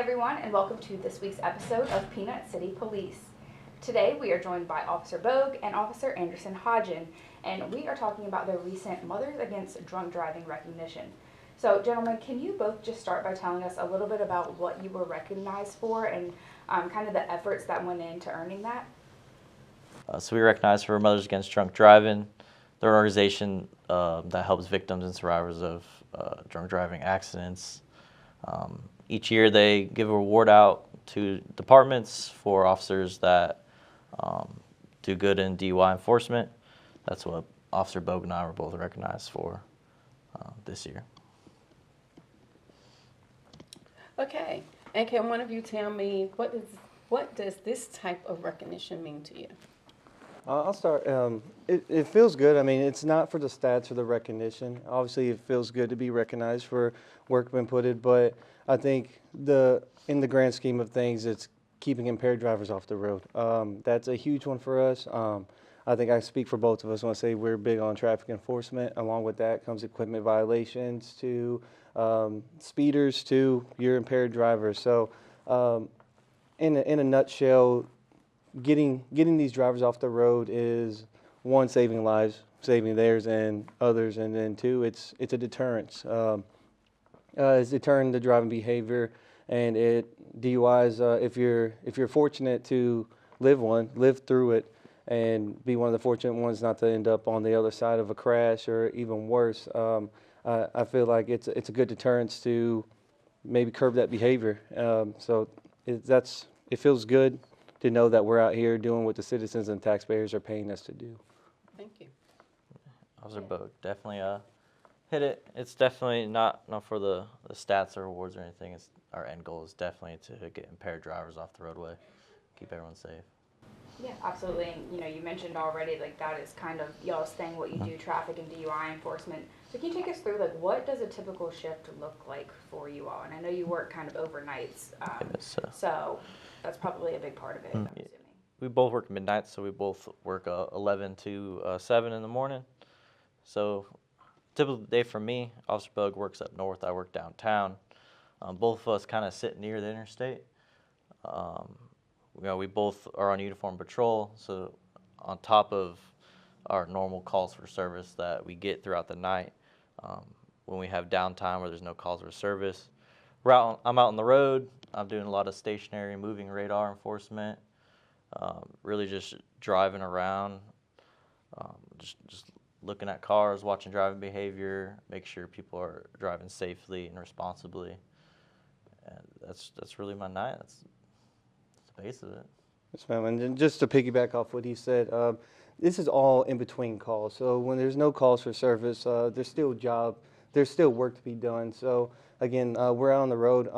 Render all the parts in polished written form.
everyone, and welcome to this week's episode of Peanut City Police. Today we are joined by Officer Bogue and Officer Anderson-Hodgin, and we are talking about their recent Mothers Against Drunk Driving recognition. So, gentlemen, can you both just start by telling us a little bit about what you were recognized for and kind of the efforts that went into earning that? So we recognize for Mothers Against Drunk Driving. They're an organization that helps victims and survivors of drunk driving accidents. Each year they give a reward out to departments for officers that do good in DUI enforcement. That's what Officer Bogue and I were both recognized for this year. Okay, and can one of you tell me what does this type of recognition mean to you? I'll start. It feels good. I mean, it's not for the stats or the recognition. Obviously, it feels good to be recognized for work being put in, but I think in the grand scheme of things, it's keeping impaired drivers off the road. That's a huge one for us. I think I speak for both of us when I say we're big on traffic enforcement. Along with that comes equipment violations to speeders to your impaired drivers. So in a nutshell, getting these drivers off the road is, one, saving lives, saving theirs and others, and then two, it's a deterrence. It's deterring the driving behavior, and DUIs. If you're fortunate to live through it, and be one of the fortunate ones not to end up on the other side of a crash or even worse, I feel like it's a good deterrence to maybe curb that behavior. So it feels good to know that we're out here doing what the citizens and taxpayers are paying us to do. Thank you. Officer Bogue definitely hit it. It's definitely not for the stats or awards or anything. Our end goal is definitely to get impaired drivers off the roadway, keep everyone safe. Yeah, absolutely. And you mentioned already that is kind of y'all's thing, what you do, traffic and DUI enforcement. So can you take us through what does a typical shift look like for you all? And I know you work kind of overnights, so that's probably a big part of it, I'm assuming. We both work midnight, so we both work 11 to 7 in the morning. So typical day for me, Officer Bogue works up north, I work downtown. Both of us kind of sit near the interstate. We both are on uniform patrol, so on top of our normal calls for service that we get throughout the night, when we have downtime where there's no calls for service, I'm out on the road. I'm doing a lot of stationary moving radar enforcement, really just driving around, just looking at cars, watching driving behavior, make sure people are driving safely and responsibly. And that's really my night. That's the base of it. Yes, ma'am. And then just to piggyback off what he said, this is all in between calls. So when there's no calls for service, there's still work to be done. So again, we're out on the road.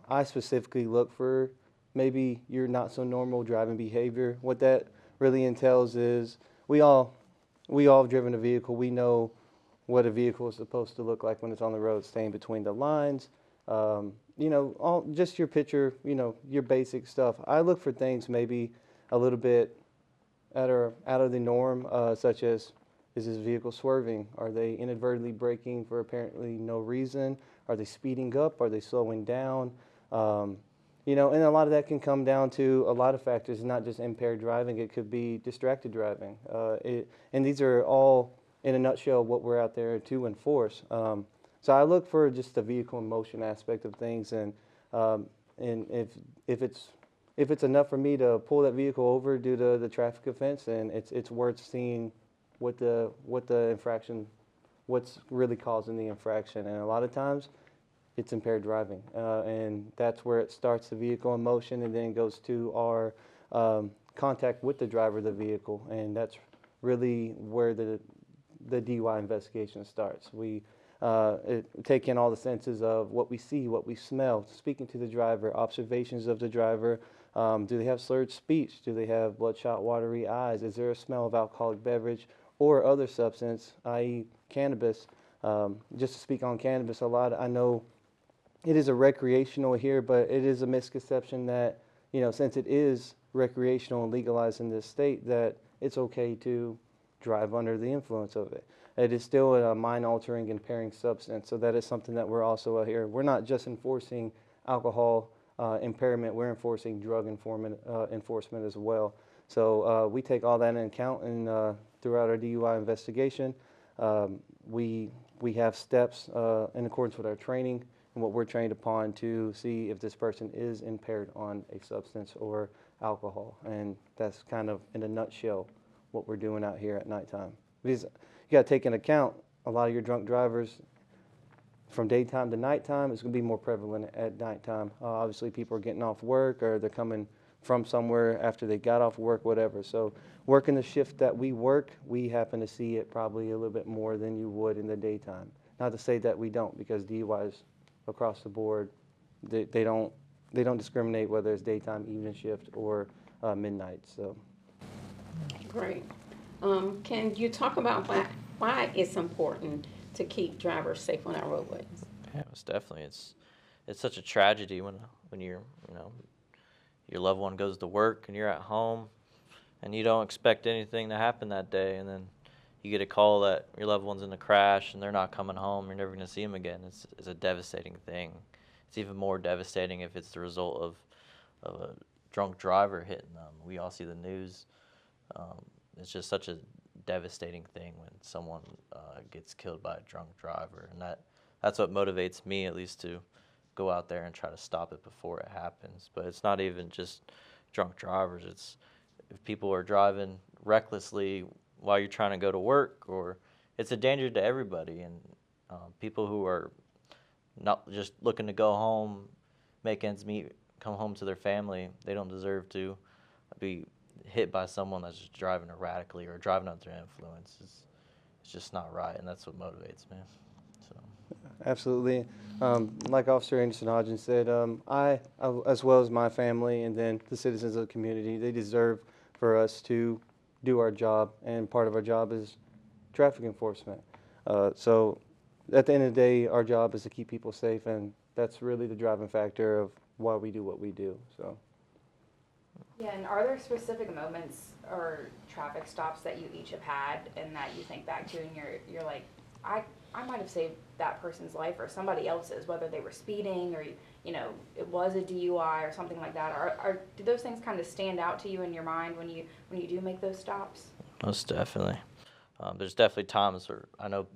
I specifically look for maybe your not so normal driving behavior. What that really entails is we all have driven a vehicle. We know what a vehicle is supposed to look like when it's on the road, staying between the lines. All just your picture, your basic stuff. I look for things maybe a little bit out of the norm, such as, is this vehicle swerving? Are they inadvertently braking for apparently no reason? Are they speeding up? Are they slowing down? And a lot of that can come down to a lot of factors, not just impaired driving. It could be distracted driving. And these are all, in a nutshell, what we're out there to enforce. So I look for just the vehicle in motion aspect of things, and if it's enough for me to pull that vehicle over due to the traffic offense, then it's worth seeing what the infraction, what's really causing the infraction. And a lot of times, it's impaired driving, and that's where it starts, the vehicle in motion, and then goes to our contact with the driver of the vehicle, and that's really where the DUI investigation starts. We take in all the senses of what we see, what we smell, speaking to the driver, observations of the driver. Do they have slurred speech? Do they have bloodshot, watery eyes? Is there a smell of alcoholic beverage or other substance, i.e. cannabis? Just to speak on cannabis, I know it is a recreational here, but it is a misconception that, since it is recreational and legalized in this state, that it's okay to drive under the influence of it. It is still a mind-altering, impairing substance, so that is something that we're also out here. We're not just enforcing alcohol impairment, we're enforcing drug enforcement as well. So we take all that into account, and throughout our DUI investigation, we have steps in accordance with our training and what we're trained upon to see if this person is impaired on a substance or alcohol. And that's kind of, in a nutshell, what we're doing out here at nighttime. Because you got to take into account a lot of your drunk drivers from daytime to nighttime. It's going to be more prevalent at nighttime. Obviously, people are getting off work, or they're coming from somewhere after they got off work, whatever. So working the shift that we work, we happen to see it probably a little bit more than you would in the daytime. Not to say that we don't, because DUIs across the board, they don't discriminate whether it's daytime, evening shift, or midnight. So Great. Can you talk about why it's important to keep drivers safe on our roadways? Yeah, it's definitely it's such a tragedy when you're your loved one goes to work and you're at home and you don't expect anything to happen that day, and then you get a call that your loved one's in a crash and they're not coming home. You're never going to see them again. It's a devastating thing. It's even more devastating if it's the result of a drunk driver hitting them. We all see the news. It's just such a devastating thing when someone gets killed by a drunk driver, and that's what motivates me, at least, to go out there and try to stop it before it happens. But it's not even just drunk drivers. It's if people are driving recklessly while you're trying to go to work, or it's a danger to everybody. And people who are not just looking to go home, make ends meet, come home to their family, they don't deserve to be hit by someone that's just driving erratically or driving under influence. It's just not right, and that's what motivates me. So. absolutely. Like Officer Anderson-Hodgin said, I, as well as my family and then the citizens of the community, they deserve for us to do our job, and part of our job is traffic enforcement. So at the end of the day, our job is to keep people safe, and that's really the driving factor of why we do what we do. So. Yeah, and are there specific moments or traffic stops that you each have had and that you think back to and you're like, I might have saved that person's life or somebody else's, whether they were speeding or, it was a DUI or something like that? Or do those things kind of stand out to you in your mind when you do make those stops? Most definitely. There's definitely times where I know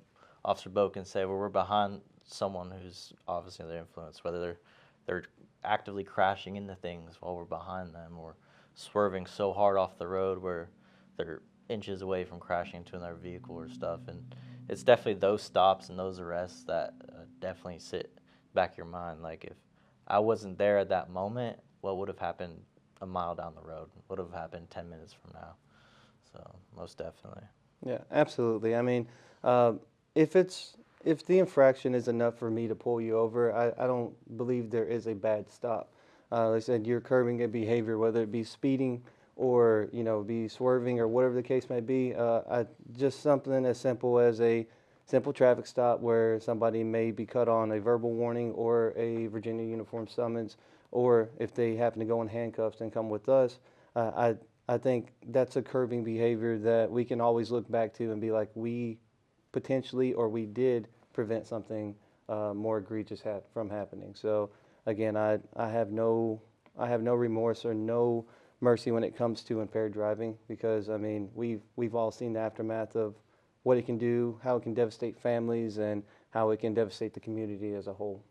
Officer Bogue can say, well, we're behind someone who's obviously under influence, whether they're actively crashing into things while we're behind them, or swerving so hard off the road where they're inches away from crashing into another vehicle or stuff. And it's definitely those stops and those arrests that definitely sit back of your mind. Like, if I wasn't there at that moment, what would have happened a mile down the road? What would have happened 10 minutes from now? So most definitely. Yeah, absolutely. I mean, if the infraction is enough for me to pull you over, I don't believe there is a bad stop. Like I said, you're curbing a behavior, whether it be speeding or be swerving or whatever the case may be. Just something as simple as a simple traffic stop where somebody may be cut on a verbal warning or a Virginia uniform summons, or if they happen to go in handcuffs and come with us. I think that's a curbing behavior that we can always look back to and be like, we potentially, or we did prevent something more egregious from happening. So again, I have no remorse or no mercy when it comes to impaired driving, because I mean we've all seen the aftermath of what it can do, how it can devastate families, and how it can devastate the community as a whole.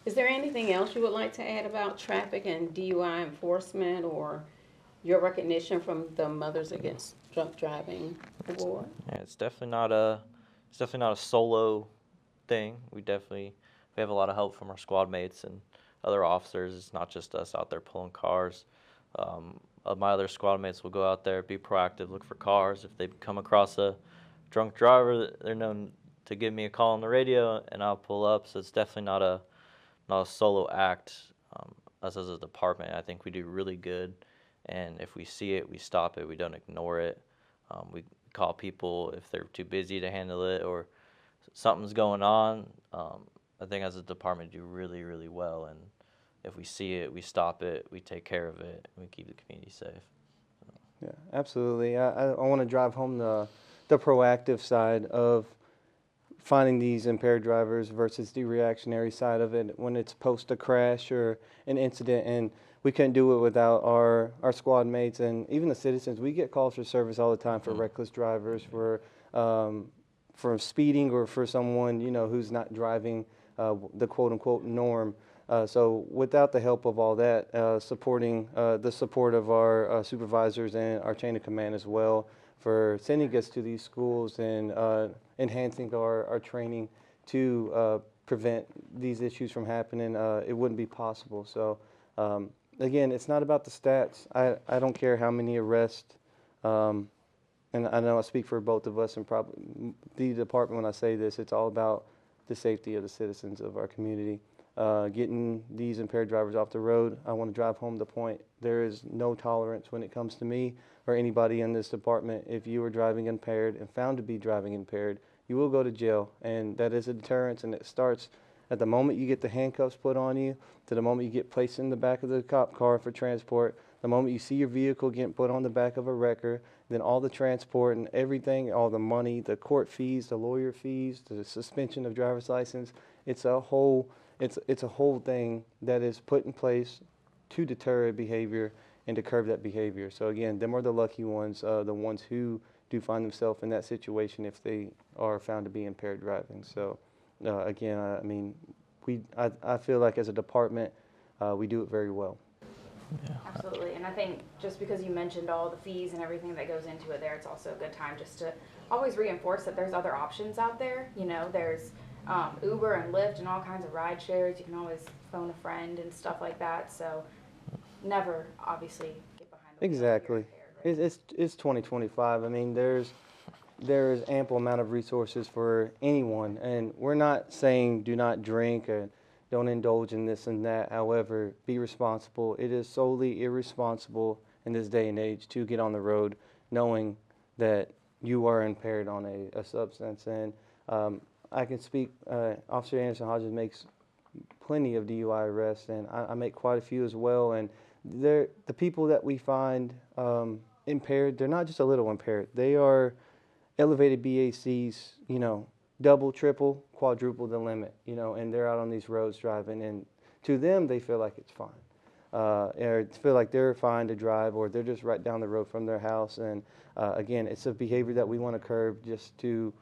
Is there anything else you would like to add about traffic and DUI enforcement, or your recognition from the Mothers Against Drunk Driving Award? Yeah, it's definitely not a solo thing. We have a lot of help from our squad mates and other officers. It's not just us out there pulling cars. My other squad mates will go out there, be proactive, look for cars. If they come across a drunk driver, they're known to give me a call on the radio, and I'll pull up. So it's definitely not a solo act. Us as a department, I think we do really good. And if we see it, we stop it. We don't ignore it. We call people if they're too busy to handle it or something's going on. I think as a department, we do really, really well. And if we see it, we stop it, we take care of it, and we keep the community safe. Yeah, absolutely. I want to drive home the proactive side of finding these impaired drivers versus the reactionary side of it when it's post a crash or an incident. And we couldn't do it without our squad mates and even the citizens. We get calls for service all the time for reckless drivers, for speeding, or for someone, who's not driving the quote unquote norm. So without the help of all that, supporting the support of our supervisors and our chain of command as well, for sending us to these schools and enhancing our training to prevent these issues from happening, it wouldn't be possible. So again, it's not about the stats. I don't care how many arrests, and I know I speak for both of us and probably the department when I say this, it's all about the safety of the citizens of our community. Getting these impaired drivers off the road, I want to drive home the point. There is no tolerance when it comes to me or anybody in this department. If you are driving impaired and found to be driving impaired, you will go to jail, and that is a deterrence, and it starts at the moment you get the handcuffs put on you to the moment you get placed in the back of the cop car for transport, the moment you see your vehicle getting put on the back of a wrecker, then all the transport and everything, all the money, the court fees, the lawyer fees, the suspension of driver's license. It's a whole thing that is put in place to deter behavior and to curb that behavior. So again, them are the lucky ones, the ones who do find themselves in that situation if they are found to be impaired driving. So again, I mean, I feel like as a department, we do it very well. Yeah. Absolutely, and I think just because you mentioned all the fees and everything that goes into it there, it's also a good time just to always reinforce that there's other options out there. There's Uber and Lyft and all kinds of ride shares. You can always phone a friend and stuff like that. So never, obviously, get behind the wheel if you're Exactly. impaired, right? It's 2025. I mean, there's ample amount of resources for anyone, and we're not saying do not drink or don't indulge in this and that. However, be responsible. It is solely irresponsible in this day and age to get on the road knowing that you are impaired on a substance. And I can speak, Officer Anderson-Hodgin makes plenty of DUI arrests, and I make quite a few as well. And the people that we find impaired, they're not just a little impaired. They are elevated BACs, double, triple, quadruple the limit, and they're out on these roads driving, and to them, they feel like it's fine. Or feel like they're fine to drive, or they're just right down the road from their house. And again, it's a behavior that we want to curb just to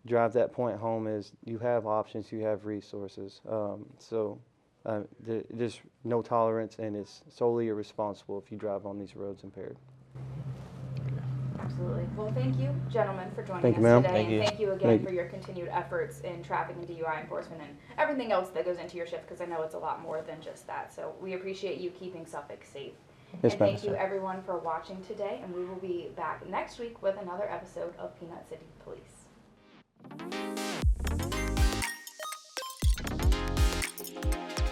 drive that point home is you have options, you have resources. There's no tolerance, and it's solely irresponsible if you drive on these roads impaired. Absolutely. Well, thank you, gentlemen, for joining Thank you, us ma'am. today. Thank and you. thank you again Thank for your continued efforts in traffic and DUI enforcement and everything else that goes into your shift, because I know it's a lot more than just that. So we appreciate you keeping Suffolk safe. Yes, And ma'am. thank you, everyone, for watching today. And we will be back next week with another episode of Peanut City Police.